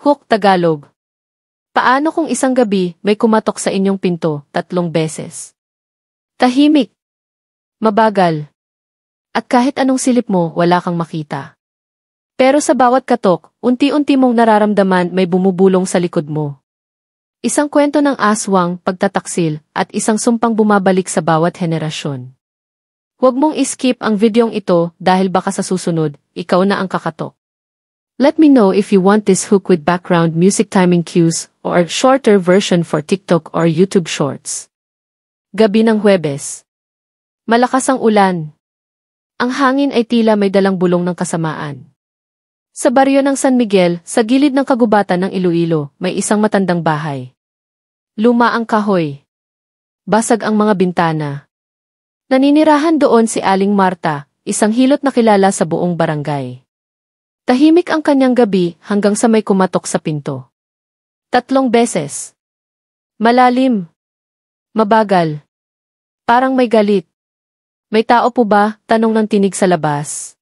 Hook Tagalog. Paano kung isang gabi may kumatok sa inyong pinto 3 beses? Tahimik, mabagal, at kahit anong silip mo wala kang makita. Pero sa bawat katok, unti-unti mong nararamdaman may bumubulong sa likod mo. Isang kwento ng aswang, pagtataksil, at isang sumpang bumabalik sa bawat henerasyon. Huwag mong iskip ang videong ito dahil baka sa susunod, ikaw na ang kakatok. Let me know if you want this hook with background music timing cues or a shorter version for TikTok or YouTube Shorts. Gabi ng Huwebes. Malakas ang ulan. Ang hangin ay tila may dalang bulong ng kasamaan. Sa baryo ng San Miguel, sa gilid ng kagubatan ng Iloilo, may isang matandang bahay. Luma ang kahoy. Basag ang mga bintana. Naninirahan doon si Aling Marta, isang hilot na kilala sa buong barangay. Tahimik ang kanyang gabi hanggang sa may kumatok sa pinto. 3 beses. Malalim. Mabagal. Parang may galit. May tao po ba? Tanong ng tinig sa labas.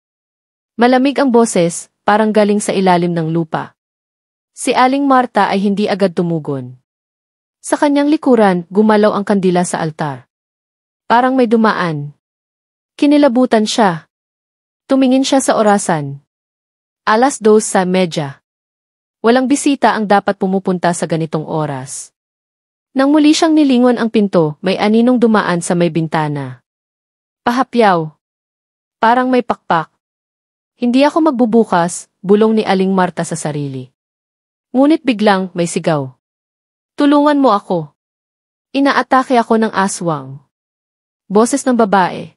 Malamig ang boses, parang galing sa ilalim ng lupa. Si Aling Marta ay hindi agad tumugon. Sa kanyang likuran, gumalaw ang kandila sa altar. Parang may dumaan. Kinilabutan siya. Tumingin siya sa orasan. 2:30. Walang bisita ang dapat pumupunta sa ganitong oras. Nang muli siyang nilingon ang pinto, may aninong dumaan sa may bintana. Pahapyaw. Parang may pakpak. Hindi ako magbubukas, bulong ni Aling Marta sa sarili. Ngunit biglang may sigaw. Tulungan mo ako. Inaatake ako ng aswang. Boses ng babae.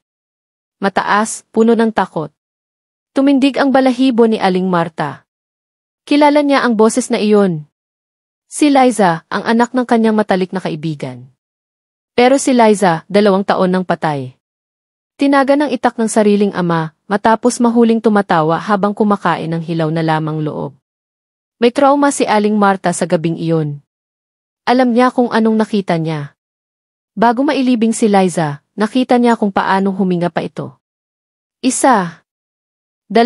Mataas, puno ng takot. Tumindig ang balahibo ni Aling Marta. Kilala niya ang boses na iyon. Si Liza, ang anak ng kanyang matalik na kaibigan. Pero si Liza, 2 taon nang patay. Tinaga ng itak ng sariling ama, matapos mahuling tumatawa habang kumakain ng hilaw na lamang loob. May trauma si Aling Marta sa gabing iyon. Alam niya kung anong nakita niya. Bago mailibing si Liza, nakita niya kung paano huminga pa ito. 1, 2,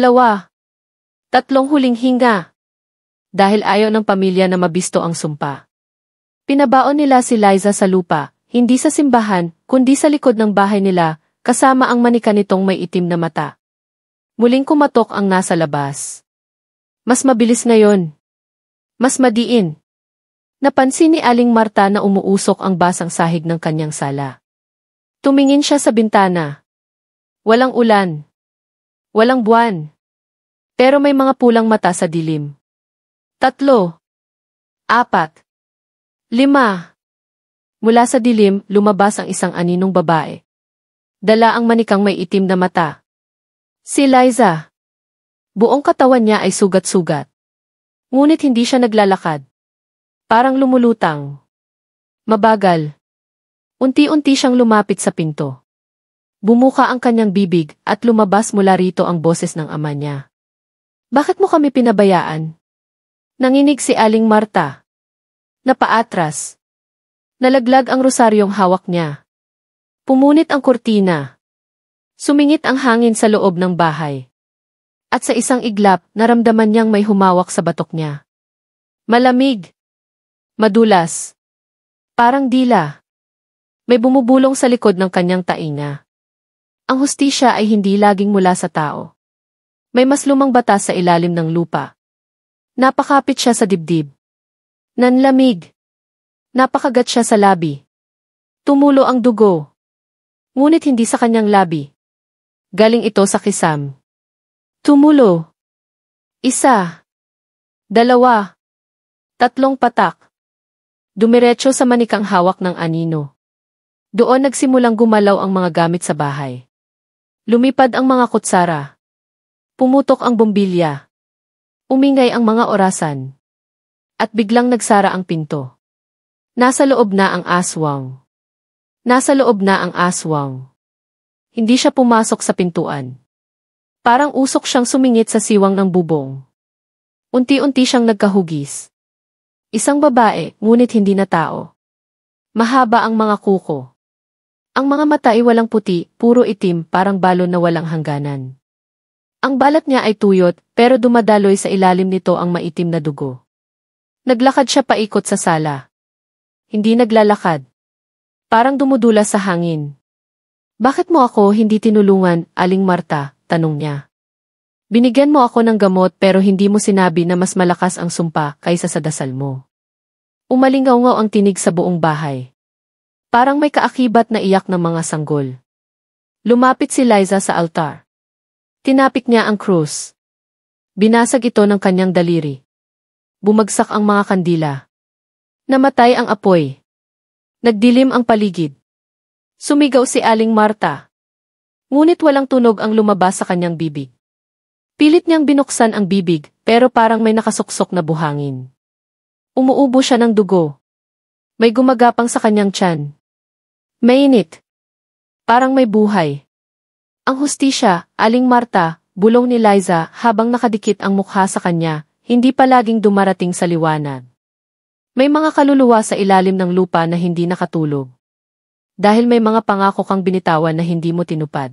3 huling hinga. Dahil ayaw ng pamilya na mabisto ang sumpa. Pinabaon nila si Liza sa lupa, hindi sa simbahan, kundi sa likod ng bahay nila, kasama ang manika nitong may itim na mata. Muling kumatok ang nasa labas. Mas mabilis ngayon. Mas madiin. Napansin ni Aling Marta na umuusok ang basang sahig ng kanyang sala. Tumingin siya sa bintana. Walang ulan. Walang buwan. Pero may mga pulang mata sa dilim. 3, 4, 5. Mula sa dilim, lumabas ang isang aninong babae. Dala ang manikang may itim na mata. Si Liza. Buong katawan niya ay sugat-sugat. Ngunit hindi siya naglalakad. Parang lumulutang. Mabagal. Unti-unti siyang lumapit sa pinto. Bumuka ang kanyang bibig at lumabas mula rito ang boses ng ama niya. Bakit mo kami pinabayaan? Nanginig si Aling Marta. Napaatras. Nalaglag ang rosaryong hawak niya. Pumunit ang kurtina. Sumingit ang hangin sa loob ng bahay. At sa isang iglap, naramdaman niyang may humawak sa batok niya. Malamig. Madulas. Parang dila. May bumubulong sa likod ng kanyang tainga. Ang hustisya ay hindi laging mula sa tao. May mas lumang batas sa ilalim ng lupa. Napakapit siya sa dibdib. Nanlamig. Napakagat siya sa labi. Tumulo ang dugo. Ngunit hindi sa kanyang labi. Galing ito sa kisam. Tumulo. 1, 2, 3 patak. Dumiretso sa manikang hawak ng anino. Doon nagsimulang gumalaw ang mga gamit sa bahay. Lumipad ang mga kutsara. Pumutok ang bombilya. Umingay ang mga orasan. At biglang nagsara ang pinto. Nasa loob na ang aswang. Nasa loob na ang aswang. Hindi siya pumasok sa pintuan. Parang usok siyang sumingit sa siwang ng bubong. Unti-unti siyang nagkahugis. Isang babae, ngunit hindi na tao. Mahaba ang mga kuko. Ang mga mata ay walang puti, puro itim, parang balon na walang hangganan. Ang balat niya ay tuyot, pero dumadaloy sa ilalim nito ang maitim na dugo. Naglakad siya paikot sa sala. Hindi naglalakad. Parang dumudula sa hangin. Bakit mo ako hindi tinulungan, Aling Marta? Tanong niya. Binigyan mo ako ng gamot pero hindi mo sinabi na mas malakas ang sumpa kaysa sa dasal mo. Umalingaw-ngaw ang tinig sa buong bahay. Parang may kaakibat na iyak ng mga sanggol. Lumapit si Liza sa altar. Tinapik niya ang krus. Binasag ito ng kanyang daliri. Bumagsak ang mga kandila. Namatay ang apoy. Nagdilim ang paligid. Sumigaw si Aling Marta. Ngunit walang tunog ang lumabas sa kanyang bibig. Pilit niyang binuksan ang bibig, pero parang may nakasuksok na buhangin. Umuubo siya ng dugo. May gumagapang sa kanyang tiyan. Mainit. Parang may buhay. Ang hustisya, Aling Marta, bulong ni Liza habang nakadikit ang mukha sa kanya, hindi palaging dumarating sa liwanag. May mga kaluluwa sa ilalim ng lupa na hindi nakatulog. Dahil may mga pangako kang binitawan na hindi mo tinupad.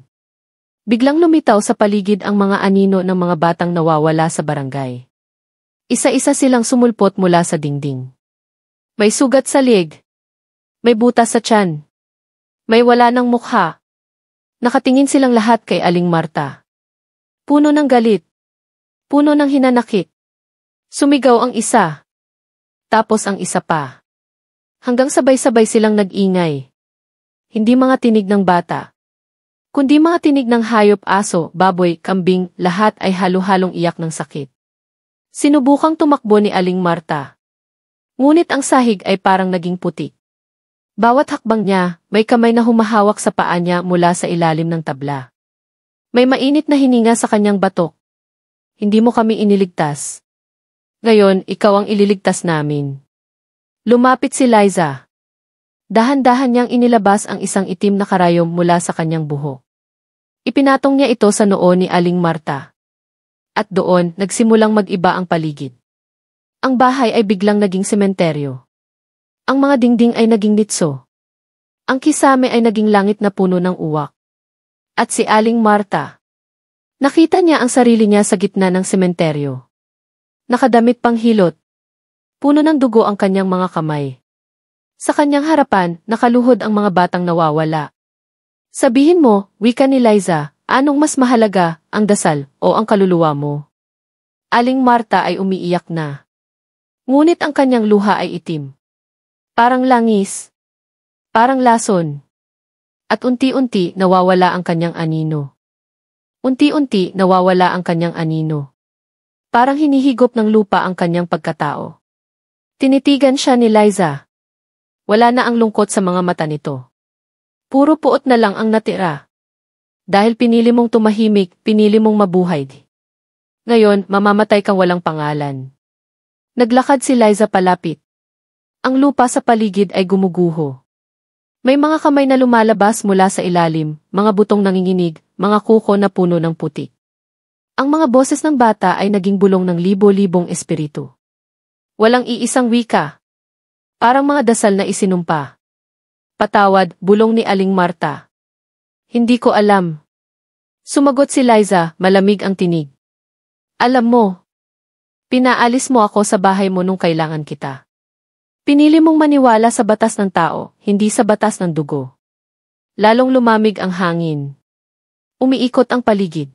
Biglang lumitaw sa paligid ang mga anino ng mga batang nawawala sa barangay. Isa-isa silang sumulpot mula sa dingding. May sugat sa liig. May butas sa tiyan. May wala ng mukha. Nakatingin silang lahat kay Aling Marta. Puno ng galit. Puno ng hinanakit. Sumigaw ang isa. Tapos ang isa pa. Hanggang sabay-sabay silang nag-ingay. Hindi mga tinig ng bata. Kundi mga tinig ng hayop, aso, baboy, kambing, lahat ay halo-halong iyak ng sakit. Sinubukang tumakbo ni Aling Marta. Ngunit ang sahig ay parang naging puti. Bawat hakbang niya, may kamay na humahawak sa paa niya mula sa ilalim ng tabla. May mainit na hininga sa kanyang batok. Hindi mo kami iniligtas. Ngayon, ikaw ang ililigtas namin. Lumapit si Liza. Dahan-dahan niyang inilabas ang isang itim na karayom mula sa kanyang buhok. Ipinatong niya ito sa noo ni Aling Marta. At doon, nagsimulang mag-iba ang paligid. Ang bahay ay biglang naging sementeryo. Ang mga dingding ay naging nitso. Ang kisame ay naging langit na puno ng uwak. At si Aling Marta. Nakita niya ang sarili niya sa gitna ng sementeryo. Nakadamit pang hilot. Puno ng dugo ang kanyang mga kamay. Sa kanyang harapan, nakaluhod ang mga batang nawawala. Sabihin mo, wika ni Liza, anong mas mahalaga, ang dasal o ang kaluluwa mo? Aling Marta ay umiiyak na. Ngunit ang kanyang luha ay itim. Parang langis. Parang lason. At unti-unti nawawala ang kanyang anino. Unti-unti nawawala ang kanyang anino. Parang hinihigop ng lupa ang kanyang pagkatao. Tinitigan siya ni Liza. Wala na ang lungkot sa mga mata nito. Puro puot na lang ang natira. Dahil pinili mong tumahimik, pinili mong mabuhay. Ngayon, mamamatay kang walang pangalan. Naglakad si Liza palapit. Ang lupa sa paligid ay gumuguho. May mga kamay na lumalabas mula sa ilalim, mga butong nanginginig, mga kuko na puno ng putik. Ang mga boses ng bata ay naging bulong ng libo-libong espiritu. Walang iisang wika. Parang mga dasal na isinumpa. Patawad, bulong ni Aling Marta. Hindi ko alam. Sumagot si Liza, malamig ang tinig. Alam mo. Pinaalis mo ako sa bahay mo nung kailangan kita. Pinili mong maniwala sa batas ng tao, hindi sa batas ng dugo. Lalong lumamig ang hangin. Umiikot ang paligid.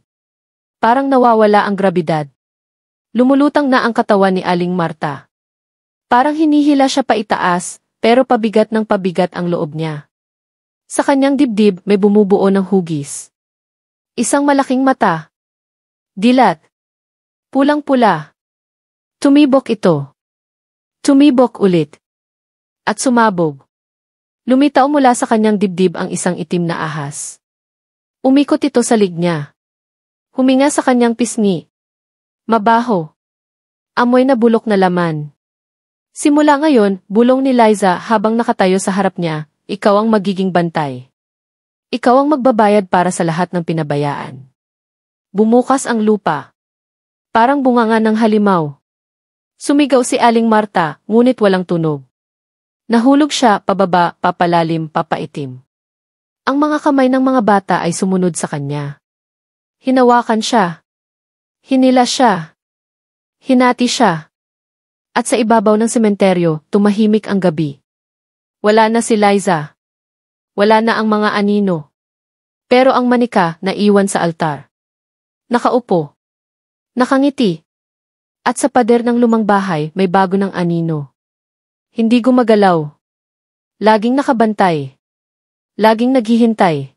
Parang nawawala ang grabidad. Lumulutang na ang katawan ni Aling Marta. Parang hinihila siya paitaas, pero pabigat ng pabigat ang loob niya. Sa kanyang dibdib may bumubuo ng hugis. Isang malaking mata. Dilat. Pulang-pula. Tumibok ito. Tumibok ulit. At sumabog. Lumitaw mula sa kanyang dibdib ang isang itim na ahas. Umikot ito sa lig niya. Huminga sa kanyang pisngi. Mabaho. Amoy na bulok na laman. Simula ngayon, bulong ni Liza habang nakatayo sa harap niya, ikaw ang magiging bantay. Ikaw ang magbabayad para sa lahat ng pinabayaan. Bumukas ang lupa. Parang bunganga ng halimaw. Sumigaw si Aling Marta, ngunit walang tunog. Nahulog siya, pababa, papalalim, papaitim. Ang mga kamay ng mga bata ay sumunod sa kanya. Hinawakan siya. Hinila siya. Hinati siya. At sa ibabaw ng sementeryo, tumahimik ang gabi. Wala na si Liza. Wala na ang mga anino. Pero ang manika naiwan sa altar. Nakaupo. Nakangiti. At sa pader ng lumang bahay may bago ng anino. Hindi gumagalaw. Laging nakabantay. Laging naghihintay.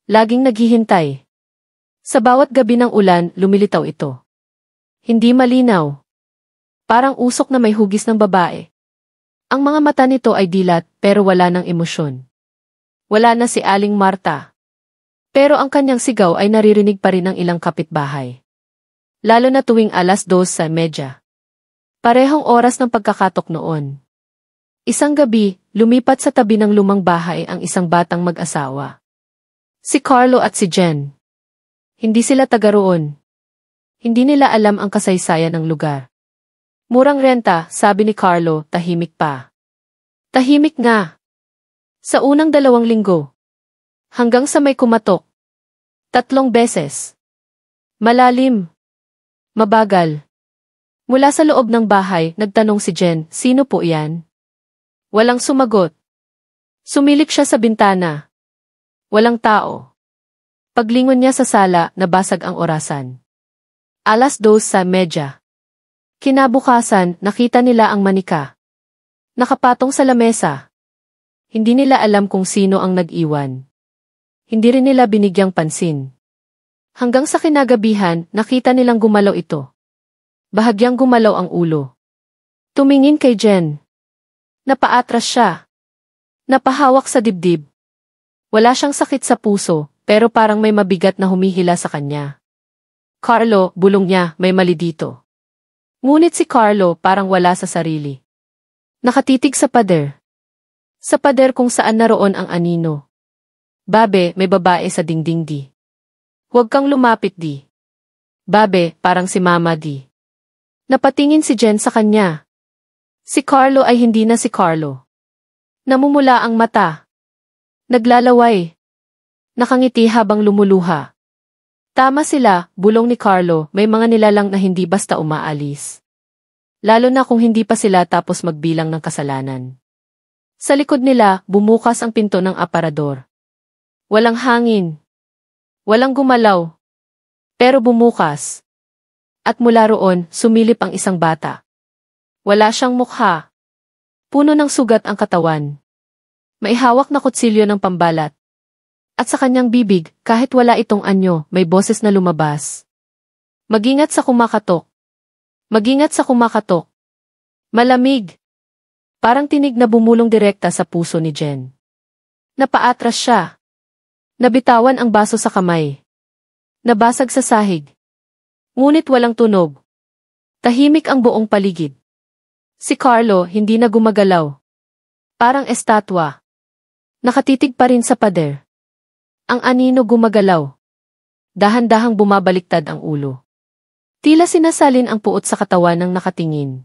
Laging naghihintay. Sa bawat gabi ng ulan, lumilitaw ito. Hindi malinaw. Parang usok na may hugis ng babae. Ang mga mata nito ay dilat pero wala ng emosyon. Wala na si Aling Marta. Pero ang kanyang sigaw ay naririnig pa rin ng ilang kapitbahay. Lalo na tuwing 2:30. Parehong oras ng pagkakatok noon. Isang gabi, lumipat sa tabi ng lumang bahay ang isang batang mag-asawa. Si Carlo at si Jen. Hindi sila taga roon. Hindi nila alam ang kasaysayan ng lugar. Murang renta, sabi ni Carlo, tahimik pa. Tahimik nga. Sa unang 2 linggo. Hanggang sa may kumatok. 3 beses. Malalim. Mabagal. Mula sa loob ng bahay, nagtanong si Jen, sino po iyan? Walang sumagot. Sumilip siya sa bintana. Walang tao. Paglingon niya sa sala, nabasag ang orasan. 2:30. Kinabukasan, nakita nila ang manika. Nakapatong sa lamesa. Hindi nila alam kung sino ang nag-iwan. Hindi rin nila binigyang pansin. Hanggang sa kinagabihan, nakita nilang gumalaw ito. Bahagyang gumalaw ang ulo. Tumingin kay Jen. Napaatras siya. Napahawak sa dibdib. Wala siyang sakit sa puso, pero parang may mabigat na humihila sa kanya. Carlo, bulong niya, may mali dito. Ngunit si Carlo parang wala sa sarili. Nakatitig sa pader. Sa pader kung saan naroon ang anino. Babe, may babae sa dingding di. Huwag kang lumapit di. Babe, parang si Mama di. Napatingin si Jen sa kanya. Si Carlo ay hindi na si Carlo. Namumula ang mata. Naglalaway. Nakangiti habang lumuluha. Tama sila, bulong ni Carlo, may mga nilalang na hindi basta umaalis. Lalo na kung hindi pa sila tapos magbilang ng kasalanan. Sa likod nila, bumukas ang pinto ng aparador. Walang hangin. Walang gumalaw. Pero bumukas. At mula roon, sumilip ang isang bata. Wala siyang mukha. Puno ng sugat ang katawan. May hawak na kutsilyo ng pambalat. At sa kanyang bibig, kahit wala itong anyo, may boses na lumabas. Mag-ingat sa kumakatok. Mag-ingat sa kumakatok. Malamig. Parang tinig na bumulong direkta sa puso ni Jen. Napaatras siya. Nabitawan ang baso sa kamay. Nabasag sa sahig. Ngunit walang tunog. Tahimik ang buong paligid. Si Carlo hindi na gumagalaw. Parang estatwa. Nakatitig pa rin sa pader. Ang anino gumagalaw. Dahan-dahang bumabaliktad ang ulo. Tila sinasalin ang puot sa katawan ng nakatingin.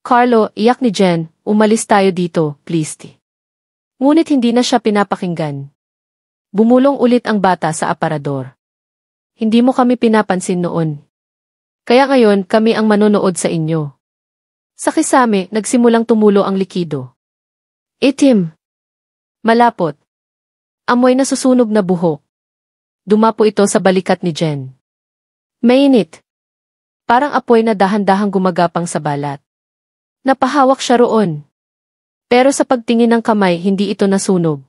Carlo, iyak ni Jen, umalis tayo dito, please. Ngunit hindi na siya pinapakinggan. Bumulong ulit ang bata sa aparador. Hindi mo kami pinapansin noon. Kaya ngayon kami ang manonood sa inyo. Sa kisame, nagsimulang tumulo ang likido. Itim. Malapot. Amoy na susunog na buhok. Dumapo ito sa balikat ni Jen. Mainit. Parang apoy na dahan-dahang gumagapang sa balat. Napahawak siya roon. Pero sa pagtingin ng kamay, hindi ito nasunog.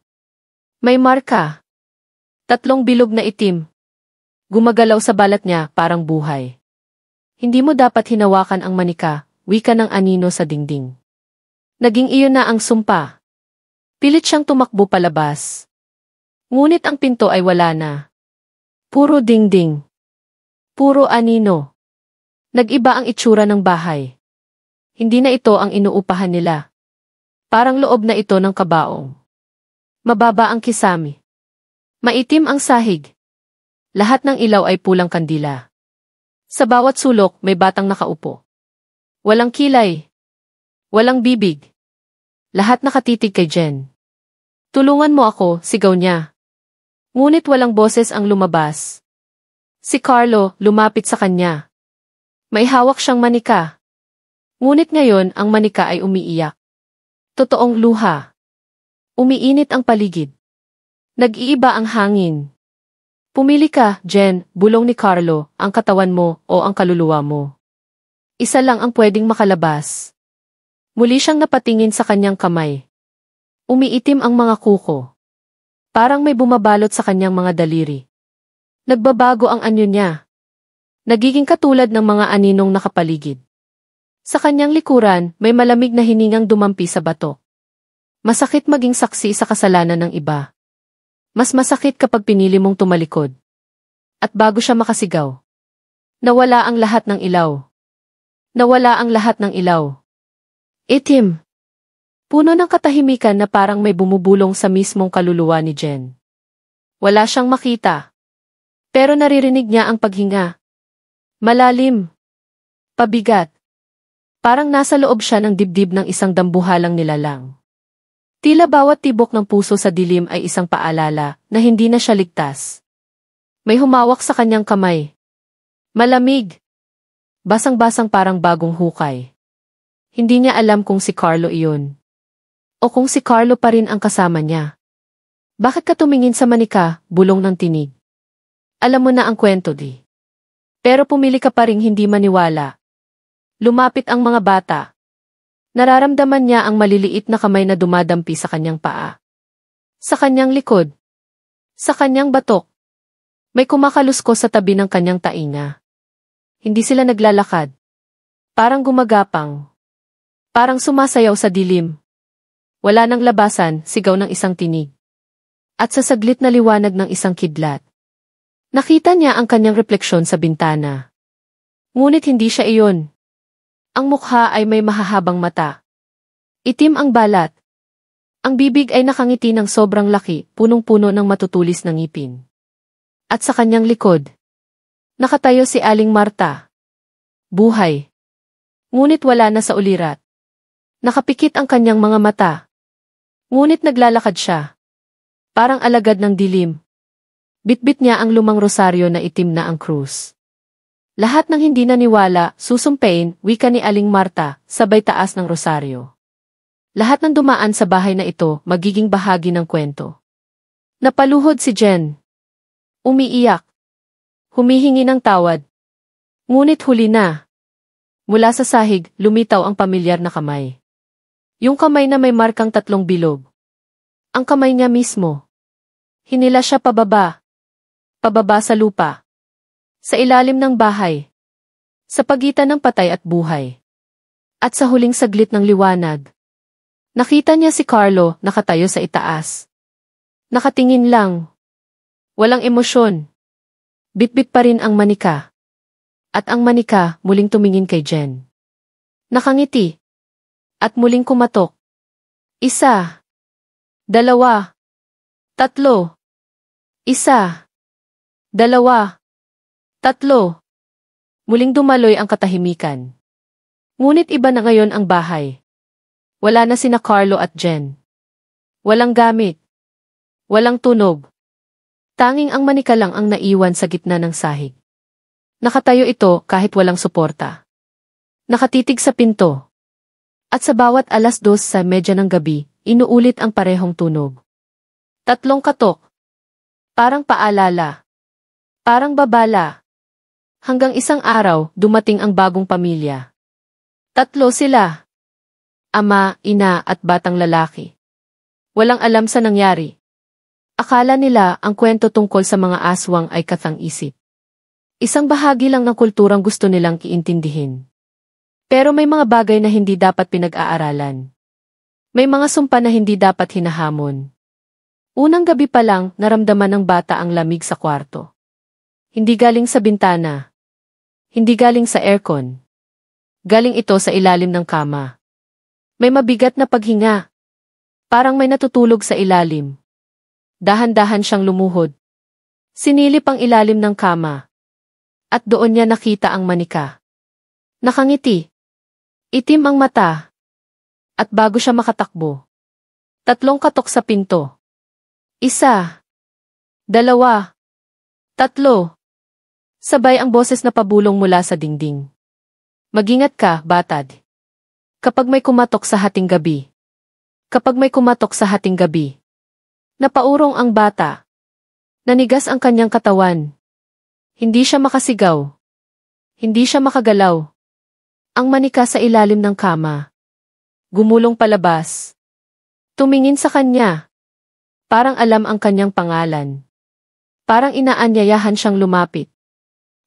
May marka. 3 bilog na itim. Gumagalaw sa balat niya, parang buhay. Hindi mo dapat hinawakan ang manika, wika ng anino sa dingding. Naging iyon na ang sumpa. Pilit siyang tumakbo palabas. Ngunit ang pinto ay wala na. Puro dingding. Puro anino. Nag-iba ang itsura ng bahay. Hindi na ito ang inuupahan nila. Parang loob na ito ng kabaong. Mababa ang kisame. Maitim ang sahig. Lahat ng ilaw ay pulang kandila. Sa bawat sulok may batang nakaupo. Walang kilay. Walang bibig. Lahat nakatitig kay Jen. Tulungan mo ako, sigaw niya. Ngunit walang boses ang lumabas. Si Carlo lumapit sa kanya. May hawak siyang manika. Ngunit ngayon ang manika ay umiiyak. Totoong luha. Umiinit ang paligid. Nag-iiba ang hangin. Pumili ka, Jen, bulong ni Carlo, ang katawan mo o ang kaluluwa mo. Isa lang ang pwedeng makalabas. Muli siyang napatingin sa kanyang kamay. Umiitim ang mga kuko. Parang may bumabalot sa kanyang mga daliri. Nagbabago ang anyo niya. Nagiging katulad ng mga aninong nakapaligid. Sa kanyang likuran, may malamig na hiningang dumampi sa bato. Masakit maging saksi sa kasalanan ng iba. Mas masakit kapag pinili mong tumalikod. At bago siya makasigaw, nawala ang lahat ng ilaw. Nawala ang lahat ng ilaw. Itim. Puno ng katahimikan na parang may bumubulong sa mismong kaluluwa ni Jen. Wala siyang makita. Pero naririnig niya ang paghinga. Malalim. Pabigat. Parang nasa loob siya ng dibdib ng isang dambuhalang nilalang. Tila bawat tibok ng puso sa dilim ay isang paalala na hindi na siya ligtas. May humawak sa kanyang kamay. Malamig. Basang-basang parang bagong hukay. Hindi niya alam kung si Carlo iyon. O kung si Carlo pa rin ang kasama niya. Bakit ka tumingin sa manika, bulong ng tinig? Alam mo na ang kwento di. Pero pumili ka pa ring hindi maniwala. Lumapit ang mga bata. Nararamdaman niya ang maliliit na kamay na dumadampi sa kanyang paa. Sa kanyang likod. Sa kanyang batok. May kumakaluskos sa tabi ng kanyang tainga. Hindi sila naglalakad. Parang gumagapang. Parang sumasayaw sa dilim. Wala nang labasan, sigaw ng isang tinig. At sa saglit na liwanag ng isang kidlat. Nakita niya ang kanyang refleksyon sa bintana. Ngunit hindi siya iyon. Ang mukha ay may mahahabang mata. Itim ang balat. Ang bibig ay nakangiti ng sobrang laki, punong-puno ng matutulis na ngipin. At sa kanyang likod, nakatayo si Aling Marta. Buhay. Ngunit wala na sa ulirat. Nakapikit ang kanyang mga mata. Ngunit naglalakad siya. Parang alagad ng dilim. Bitbit niya ang lumang rosaryo na itim na ang krus. Lahat ng hindi naniwala, susumpain, wika ni Aling Marta, sabay taas ng rosaryo. Lahat ng dumaan sa bahay na ito, magiging bahagi ng kwento. Napaluhod si Jen. Umiiyak. Humihingi ng tawad. Ngunit huli na. Mula sa sahig, lumitaw ang pamilyar na kamay. Yung kamay na may markang 3 bilog. Ang kamay niya mismo. Hinila siya pababa. Pababa sa lupa. Sa ilalim ng bahay. Sa pagitan ng patay at buhay. At sa huling saglit ng liwanag. Nakita niya si Carlo nakatayo sa itaas. Nakatingin lang. Walang emosyon. Bitbit pa rin ang manika. At ang manika muling tumingin kay Jen. Nakangiti. At muling kumatok. 1, 2, 3. 1, 2, 3. Muling dumaloy ang katahimikan. Ngunit iba na ngayon ang bahay. Wala na sina Carlo at Jen. Walang gamit. Walang tunog. Tanging ang manika lang ang naiwan sa gitna ng sahig. Nakatayo ito kahit walang suporta. Nakatitig sa pinto. At sa bawat 2:00 sa medya ng gabi, inuulit ang parehong tunog. 3 katok. Parang paalala. Parang babala. Hanggang isang araw, dumating ang bagong pamilya. 3 sila. Ama, ina at batang lalaki. Walang alam sa nangyari. Akala nila ang kwento tungkol sa mga aswang ay katang-isip. Isang bahagi lang ng kulturang gusto nilang iintindihin. Pero may mga bagay na hindi dapat pinag-aaralan. May mga sumpa na hindi dapat hinahamon. Unang gabi pa lang, naramdaman ng bata ang lamig sa kwarto. Hindi galing sa bintana. Hindi galing sa aircon. Galing ito sa ilalim ng kama. May mabigat na paghinga. Parang may natutulog sa ilalim. Dahan-dahan siyang lumuhod. Sinilip ang ilalim ng kama. At doon niya nakita ang manika. Nakangiti. Itim ang mata. At bago siya makatakbo, 3 katok sa pinto. 1, 2, 3. Sabay ang boses na pabulong mula sa dingding. Mag-ingat ka, batad. Kapag may kumatok sa hating gabi. Kapag may kumatok sa hating gabi. Napaurong ang bata. Nanigas ang kanyang katawan. Hindi siya makasigaw. Hindi siya makagalaw. Ang manika sa ilalim ng kama. Gumulong palabas. Tumingin sa kanya. Parang alam ang kanyang pangalan. Parang inaanyayahan siyang lumapit.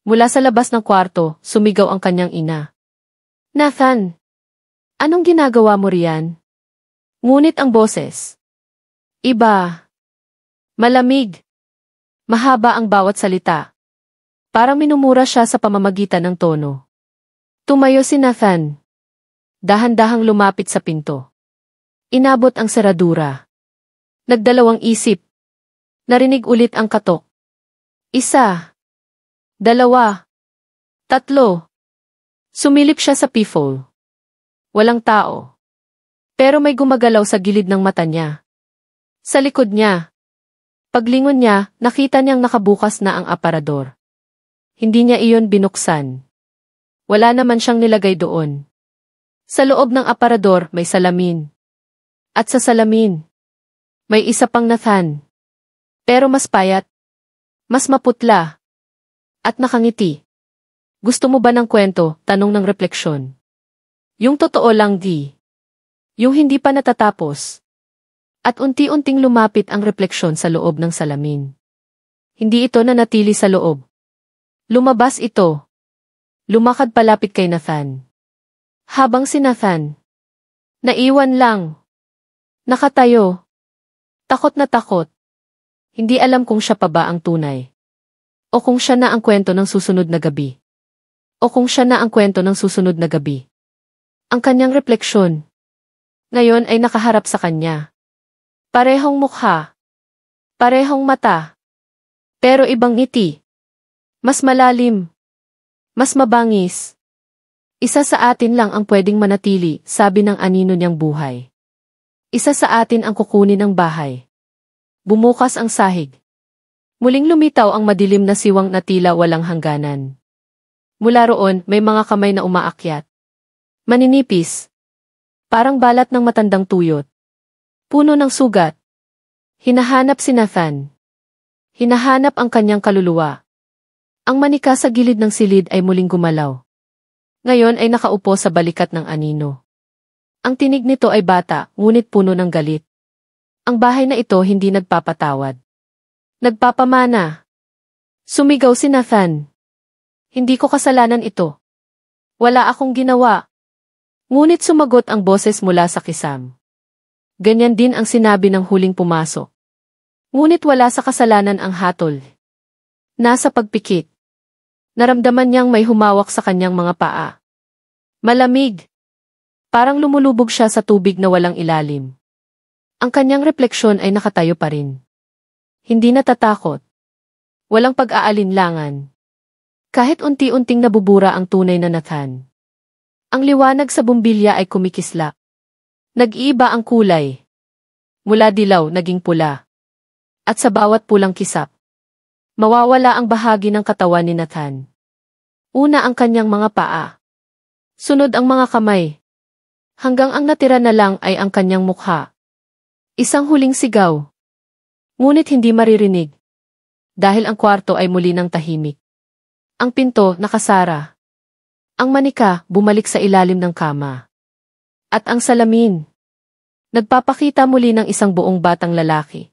Mula sa labas ng kwarto, sumigaw ang kanyang ina. Nathan! Anong ginagawa mo riyan? Ngunit ang boses. Iba. Malamig. Mahaba ang bawat salita. Parang minumura siya sa pamamagitan ng tono. Tumayo si Nathan. Dahan-dahang lumapit sa pinto. Inabot ang seradura. Nagdalawang isip. Narinig ulit ang katok. 1, 2, 3. Sumilip siya sa peephole. Walang tao. Pero may gumagalaw sa gilid ng mata niya. Sa likod niya. Paglingon niya, nakita niyang nakabukas na ang aparador. Hindi niya iyon binuksan. Wala naman siyang nilagay doon. Sa loob ng aparador may salamin. At sa salamin, may isa pang Nathan. Pero mas payat, mas maputla, at nakangiti. Gusto mo ba ng kwento? Tanong ng refleksyon. Yung totoo lang di. Yung hindi pa natatapos. At unti-unting lumapit ang refleksyon sa loob ng salamin. Hindi ito nanatili sa loob. Lumabas ito. Lumakad palapit kay Nathan. Habang si Nathan, naiwan lang. Nakatayo. Takot na takot. Hindi alam kung siya pa ba ang tunay. O kung siya na ang kwento ng susunod na gabi. O kung siya na ang kwento ng susunod na gabi. Ang kanyang refleksyon. Ngayon ay nakaharap sa kanya. Parehong mukha. Parehong mata. Pero ibang ngiti. Mas malalim. Mas mabangis. Isa sa atin lang ang pwedeng manatili, sabi ng anino niyang buhay. Isa sa atin ang kukunin ng bahay. Bumukas ang sahig. Muling lumitaw ang madilim na siwang na tila walang hangganan. Mula roon, may mga kamay na umaakyat. Maninipis. Parang balat ng matandang tuyot. Puno ng sugat. Hinahanap si Nathan. Hinahanap ang kanyang kaluluwa. Ang manika sa gilid ng silid ay muling gumalaw. Ngayon ay nakaupo sa balikat ng anino. Ang tinig nito ay bata, ngunit puno ng galit. Ang bahay na ito hindi nagpapatawad. Nagpapamana. Sumigaw si Nathan. Hindi ko kasalanan ito. Wala akong ginawa. Ngunit sumagot ang boses mula sa kisam. Ganyan din ang sinabi ng huling pumasok. Ngunit wala sa kasalanan ang hatol. Nasa pagpikit. Naramdaman niyang may humawak sa kanyang mga paa. Malamig. Parang lumulubog siya sa tubig na walang ilalim. Ang kanyang refleksyon ay nakatayo pa rin. Hindi natatakot. Walang pag-aalinlangan. Kahit unti-unting nabubura ang tunay na Nathan. Ang liwanag sa bumbilya ay kumikislap. Nag-iiba ang kulay. Mula dilaw naging pula. At sa bawat pulang kisap, mawawala ang bahagi ng katawan ni Nathan. Una ang kanyang mga paa. Sunod ang mga kamay. Hanggang ang natira na lang ay ang kanyang mukha. Isang huling sigaw. Ngunit hindi maririnig. Dahil ang kwarto ay muli ng tahimik. Ang pinto nakasara. Ang manika bumalik sa ilalim ng kama. At ang salamin. Nagpapakita muli ng isang buong batang lalaki.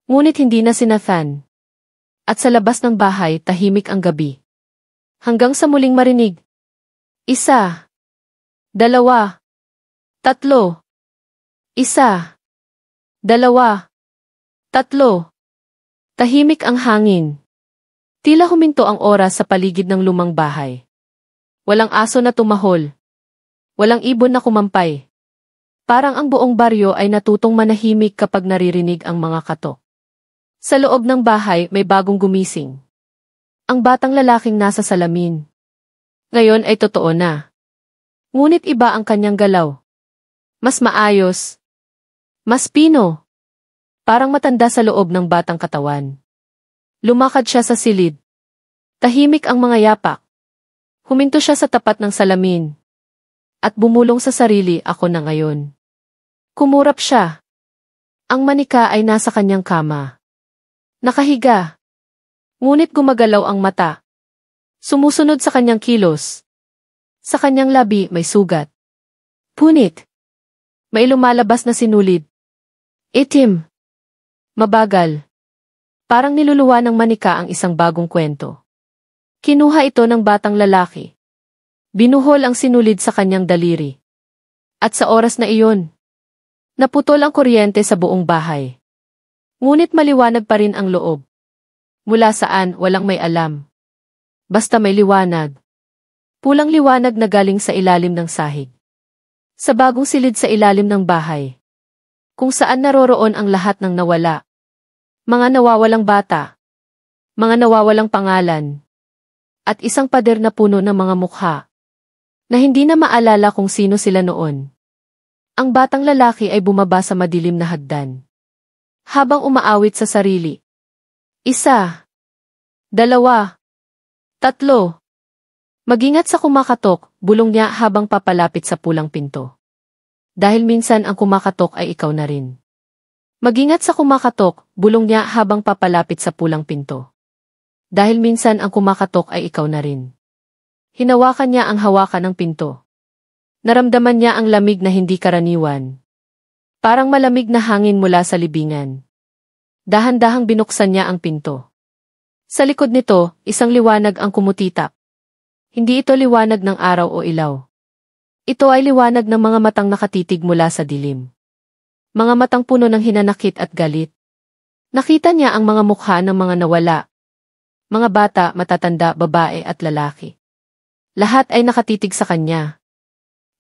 Ngunit hindi na si Nathan. At sa labas ng bahay tahimik ang gabi. Hanggang sa muling marinig. 1, 2, 3. 1, 2, 3. Tahimik ang hangin. Tila huminto ang oras sa paligid ng lumang bahay. Walang aso na tumahol. Walang ibon na kumampay. Parang ang buong baryo ay natutong manahimik kapag naririnig ang mga katok. Sa loob ng bahay may bagong gumising. Ang batang lalaking nasa salamin. Ngayon ay totoo na. Ngunit iba ang kanyang galaw. Mas maayos. Mas pino. Parang matanda sa loob ng batang katawan. Lumakad siya sa silid. Tahimik ang mga yapak. Huminto siya sa tapat ng salamin. At bumulong sa sarili, ako na ngayon. Kumurap siya. Ang manika ay nasa kanyang kama. Nakahiga. Ngunit gumagalaw ang mata. Sumusunod sa kanyang kilos. Sa kanyang labi may sugat. Punit. May lumalabas na sinulid. Itim. Mabagal. Parang niluluwa ng manika ang isang bagong kwento. Kinuha ito ng batang lalaki. Binuhol ang sinulid sa kanyang daliri. At sa oras na iyon, naputol ang kuryente sa buong bahay. Ngunit maliwanag pa rin ang loob. Mula saan, walang may alam. Basta may liwanag. Pulang liwanag na galing sa ilalim ng sahig. Sa bagong silid sa ilalim ng bahay. Kung saan naroroon ang lahat ng nawala. Mga nawawalang bata. Mga nawawalang pangalan. At isang pader na puno ng mga mukha. Na hindi na maalala kung sino sila noon. Ang batang lalaki ay bumaba sa madilim na hagdan. Habang umaawit sa sarili. 1, 2, 3. Mag-ingat sa kumakatok, bulong niya habang papalapit sa pulang pinto. Dahil minsan ang kumakatok ay ikaw na rin. Mag-ingat sa kumakatok, bulong niya habang papalapit sa pulang pinto. Dahil minsan ang kumakatok ay ikaw na rin. Hinawakan niya ang hawakan ng pinto. Naramdaman niya ang lamig na hindi karaniwan. Parang malamig na hangin mula sa libingan. Dahan-dahang binuksan niya ang pinto. Sa likod nito, isang liwanag ang kumutitap. Hindi ito liwanag ng araw o ilaw. Ito ay liwanag ng mga matang nakatitig mula sa dilim. Mga matang puno ng hinanakit at galit. Nakita niya ang mga mukha ng mga nawala. Mga bata, matatanda, babae at lalaki. Lahat ay nakatitig sa kanya.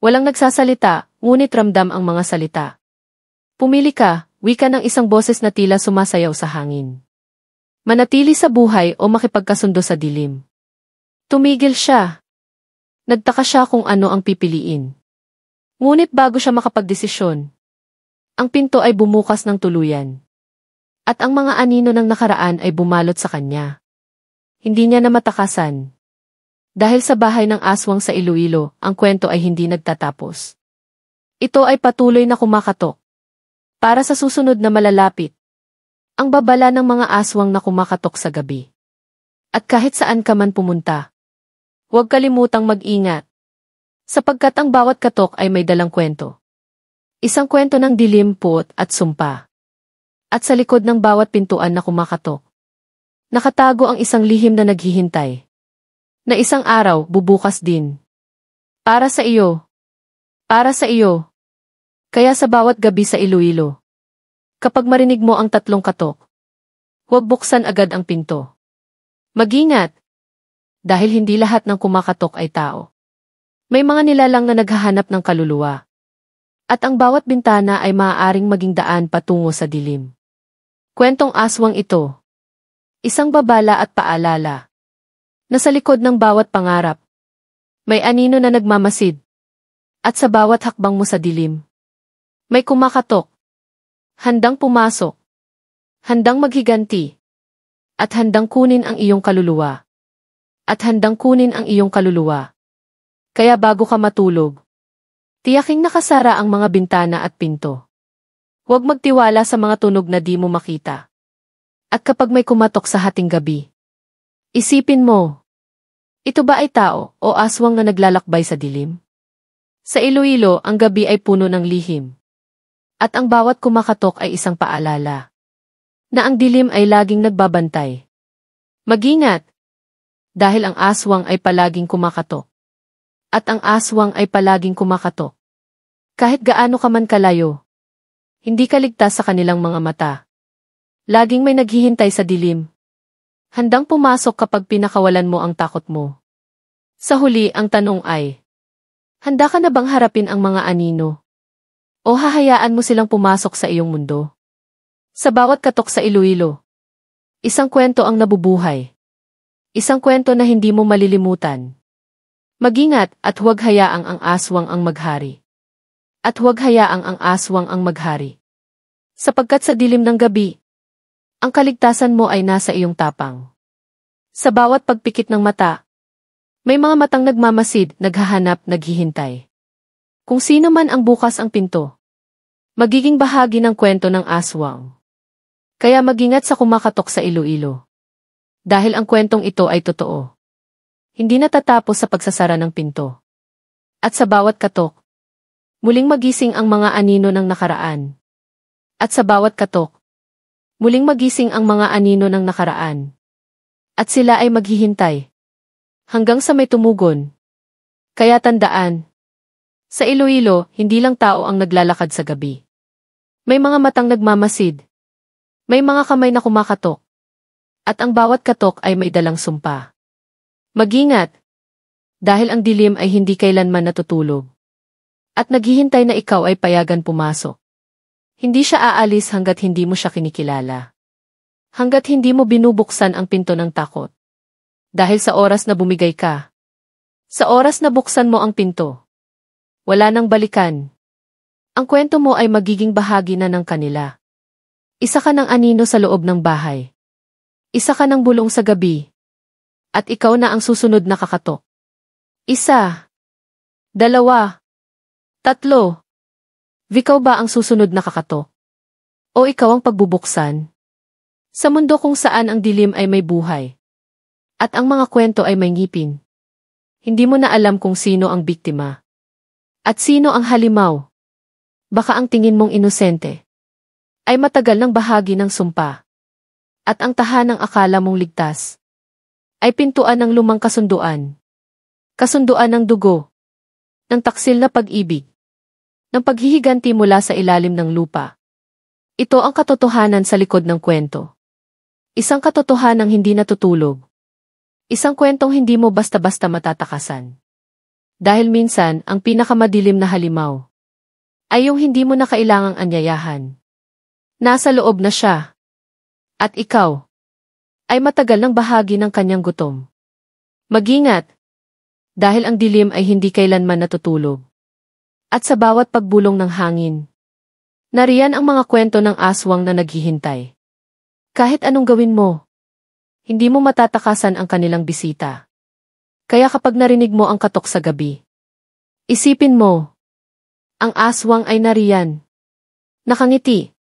Walang nagsasalita, ngunit ramdam ang mga salita. Pumili ka, wika ng isang boses na tila sumasayaw sa hangin. Manatili sa buhay o makipagkasundo sa dilim. Tumigil siya. Nagtaka siya kung ano ang pipiliin. Ngunit bago siya makapagdesisyon, ang pinto ay bumukas ng tuluyan. At ang mga anino ng nakaraan ay bumalot sa kanya. Hindi niya na matakasan. Dahil sa bahay ng aswang sa Iloilo, ang kwento ay hindi nagtatapos. Ito ay patuloy na kumakatok. Para sa susunod na malalapit. Ang babala ng mga aswang na kumakatok sa gabi. At kahit saan ka man pumunta, huwag kalimutang mag-ingat. Sapagkat ang bawat katok ay may dalang kwento. Isang kwento ng dilim, puot at sumpa. At sa likod ng bawat pintuan na kumakatok, nakatago ang isang lihim na naghihintay. Na isang araw, bubukas din. Para sa iyo. Para sa iyo. Kaya sa bawat gabi sa Iloilo, kapag marinig mo ang tatlong katok, huwag buksan agad ang pinto. Mag-ingat. Dahil hindi lahat ng kumakatok ay tao. May mga nilalang na naghahanap ng kaluluwa. At ang bawat bintana ay maaaring maging daan patungo sa dilim. Kwentong aswang ito. Isang babala at paalala. Nasa likod ng bawat pangarap, may anino na nagmamasid. At sa bawat hakbang mo sa dilim, may kumakatok. Handang pumasok. Handang maghiganti. At handang kunin ang iyong kaluluwa. At handang kunin ang iyong kaluluwa. Kaya bago ka matulog, tiyaking nakasara ang mga bintana at pinto. Huwag magtiwala sa mga tunog na di mo makita. At kapag may kumatok sa hating gabi, isipin mo, ito ba ay tao o aswang na naglalakbay sa dilim? Sa Iloilo, ang gabi ay puno ng lihim. At ang bawat kumakatok ay isang paalala. Na ang dilim ay laging nagbabantay. Mag-ingat! Dahil ang aswang ay palaging kumakatok. At ang aswang ay palaging kumakatok. Kahit gaano ka man kalayo, hindi ka ligtas sa kanilang mga mata. Laging may naghihintay sa dilim. Handang pumasok kapag pinakawalan mo ang takot mo. Sa huli, ang tanong ay, handa ka na bang harapin ang mga anino? O hahayaan mo silang pumasok sa iyong mundo? Sa bawat katok sa Iloilo, isang kwento ang nabubuhay. Isang kwento na hindi mo malilimutan. Mag-ingat at huwag hayaang ang aswang ang maghari. At huwag hayaang ang aswang ang maghari. Sapagkat sa dilim ng gabi, ang kaligtasan mo ay nasa iyong tapang. Sa bawat pagpikit ng mata, may mga matang nagmamasid, naghahanap, naghihintay. Kung sino man ang bukas ang pinto, magiging bahagi ng kwento ng aswang. Kaya mag-ingat sa kumakatok sa Iloilo. Dahil ang kwentong ito ay totoo. Hindi natatapos sa pagsasara ng pinto. At sa bawat katok, muling magising ang mga anino ng nakaraan. At sa bawat katok, muling magising ang mga anino ng nakaraan. At sila ay maghihintay. Hanggang sa may tumugon. Kaya tandaan, sa Iloilo, hindi lang tao ang naglalakad sa gabi. May mga matang nagmamasid. May mga kamay na kumakatok. At ang bawat katok ay may dalang sumpa. Mag-ingat! Dahil ang dilim ay hindi kailanman natutulog. At naghihintay na ikaw ay payagan pumasok. Hindi siya aalis hanggat hindi mo siya kinikilala. Hanggat hindi mo binubuksan ang pinto ng takot. Dahil sa oras na bumigay ka. Sa oras na buksan mo ang pinto. Wala nang balikan. Ang kwento mo ay magiging bahagi na ng kanila. Isa ka ng anino sa loob ng bahay. Isa ka ng bulong sa gabi. At ikaw na ang susunod na kakatok. 1, 2, 3. Ikaw ba ang susunod na kakatok? O ikaw ang pagbubuksan? Sa mundo kung saan ang dilim ay may buhay. At ang mga kwento ay may ngipin. Hindi mo na alam kung sino ang biktima. At sino ang halimaw? Baka ang tingin mong inosente ay matagal ng bahagi ng sumpa. At ang tahanang akala mong ligtas ay pintuan ng lumang kasunduan. Kasunduan ng dugo, ng taksil na pag-ibig, ng paghihiganti mula sa ilalim ng lupa. Ito ang katotohanan sa likod ng kwento. Isang katotohanang hindi natutulog. Isang kwentong hindi mo basta-basta matatakasan. Dahil minsan, ang pinakamadilim na halimaw ay yung hindi mo na kailangang anyayahan. Nasa loob na siya. At ikaw ay matagal ng bahagi ng kanyang gutom. Mag-ingat! Dahil ang dilim ay hindi kailanman natutulog. At sa bawat pagbulong ng hangin, nariyan ang mga kwento ng aswang na naghihintay. Kahit anong gawin mo, hindi mo matatakasan ang kanilang bisita. Kaya kapag narinig mo ang katok sa gabi, isipin mo, ang aswang ay nariyan, nakangiti,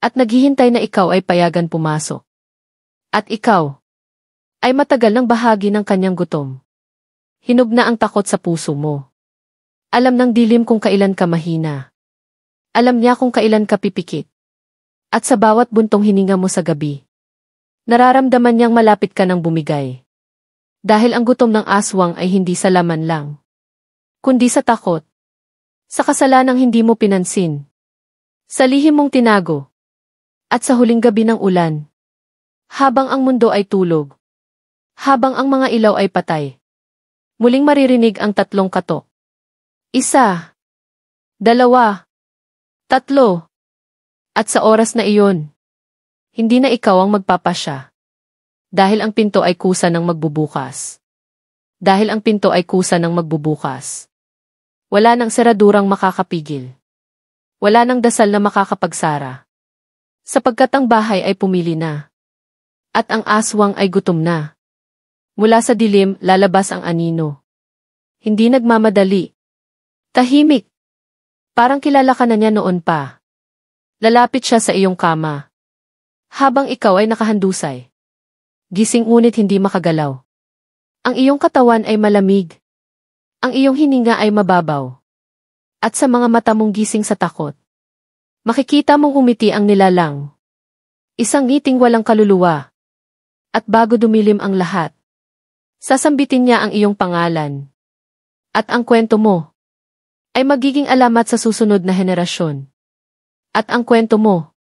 at naghihintay na ikaw ay payagan pumasok. At ikaw ay matagal ng bahagi ng kanyang gutom. Hinog na ang takot sa puso mo. Alam ng dilim kung kailan ka mahina. Alam niya kung kailan ka pipikit. At sa bawat buntong hininga mo sa gabi, nararamdaman niyang malapit ka ng bumigay. Dahil ang gutom ng aswang ay hindi sa laman lang, kundi sa takot. Sa kasalanang hindi mo pinansin. Sa lihim mong tinago. At sa huling gabi ng ulan. Habang ang mundo ay tulog. Habang ang mga ilaw ay patay. Muling maririnig ang tatlong katok. 1, 2, 3. At sa oras na iyon, hindi na ikaw ang magpapasya. Dahil ang pinto ay kusa ng magbubukas. Dahil ang pinto ay kusa ng magbubukas. Wala nang seradurang makakapigil. Wala nang dasal na makakapagsara. Sapagkat ang bahay ay pumili na. At ang aswang ay gutom na. Mula sa dilim, lalabas ang anino. Hindi nagmamadali. Tahimik. Parang kilala ka na niya noon pa. Lalapit siya sa iyong kama. Habang ikaw ay nakahandusay. Gising ngunit hindi makagalaw. Ang iyong katawan ay malamig. Ang iyong hininga ay mababaw. At sa mga mata mong gising sa takot, makikita mong umiti ang nilalang. Isang ngiting walang kaluluwa. At bago dumilim ang lahat, sasambitin niya ang iyong pangalan. At ang kwento mo ay magiging alamat sa susunod na henerasyon. At ang kwento mo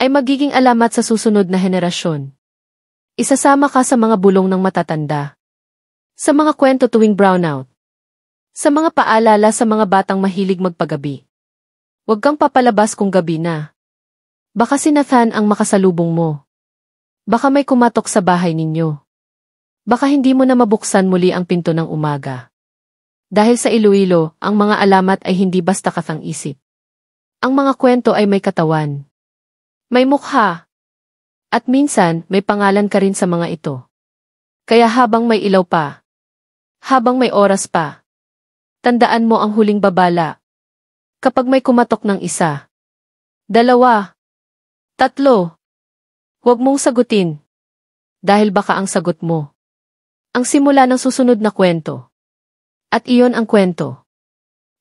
ay magiging alamat sa susunod na henerasyon. Isasama ka sa mga bulong ng matatanda. Sa mga kwento tuwing brownout. Sa mga paalala sa mga batang mahilig magpagabi. Huwag kang papalabas kung gabi na. Baka si Nathan ang makasalubong mo. Baka may kumatok sa bahay ninyo. Baka hindi mo na mabuksan muli ang pinto ng umaga. Dahil sa Iloilo, ang mga alamat ay hindi basta katang-isip. Ang mga kwento ay may katawan. May mukha. At minsan, may pangalan ka rin sa mga ito. Kaya habang may ilaw pa, habang may oras pa, Tandaan mo ang huling babala. Kapag may kumatok ng 1, 2, 3, huwag mong sagutin. Dahil baka ang sagot mo ang simula ng susunod na kwento. At iyon ang kwento.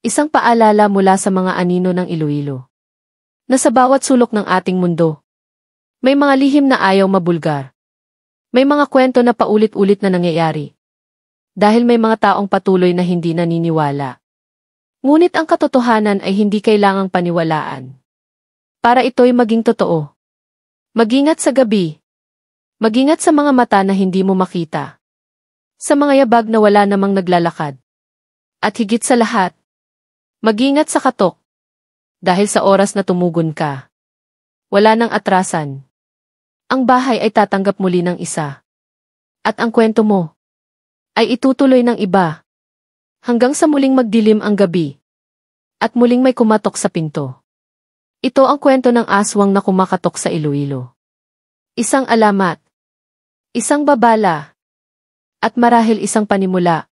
Isang paalala mula sa mga anino ng Iloilo. Na sa bawat sulok ng ating mundo, may mga lihim na ayaw mabulgar. May mga kwento na paulit-ulit na nangyayari. Dahil may mga taong patuloy na hindi naniniwala. Ngunit ang katotohanan ay hindi kailangang paniwalaan. Para ito'y maging totoo. Mag-ingat sa gabi. Mag-ingat sa mga mata na hindi mo makita. Sa mga yabag na wala namang naglalakad. At higit sa lahat, mag-ingat sa katok. Dahil sa oras na tumugon ka, wala nang atrasan. Ang bahay ay tatanggap muli ng isa. At ang kwento mo ay itutuloy ng iba. Hanggang sa muling magdilim ang gabi. At muling may kumatok sa pinto. Ito ang kwento ng aswang na kumakatok sa Iloilo. Isang alamat. Isang babala. At marahil isang panimula.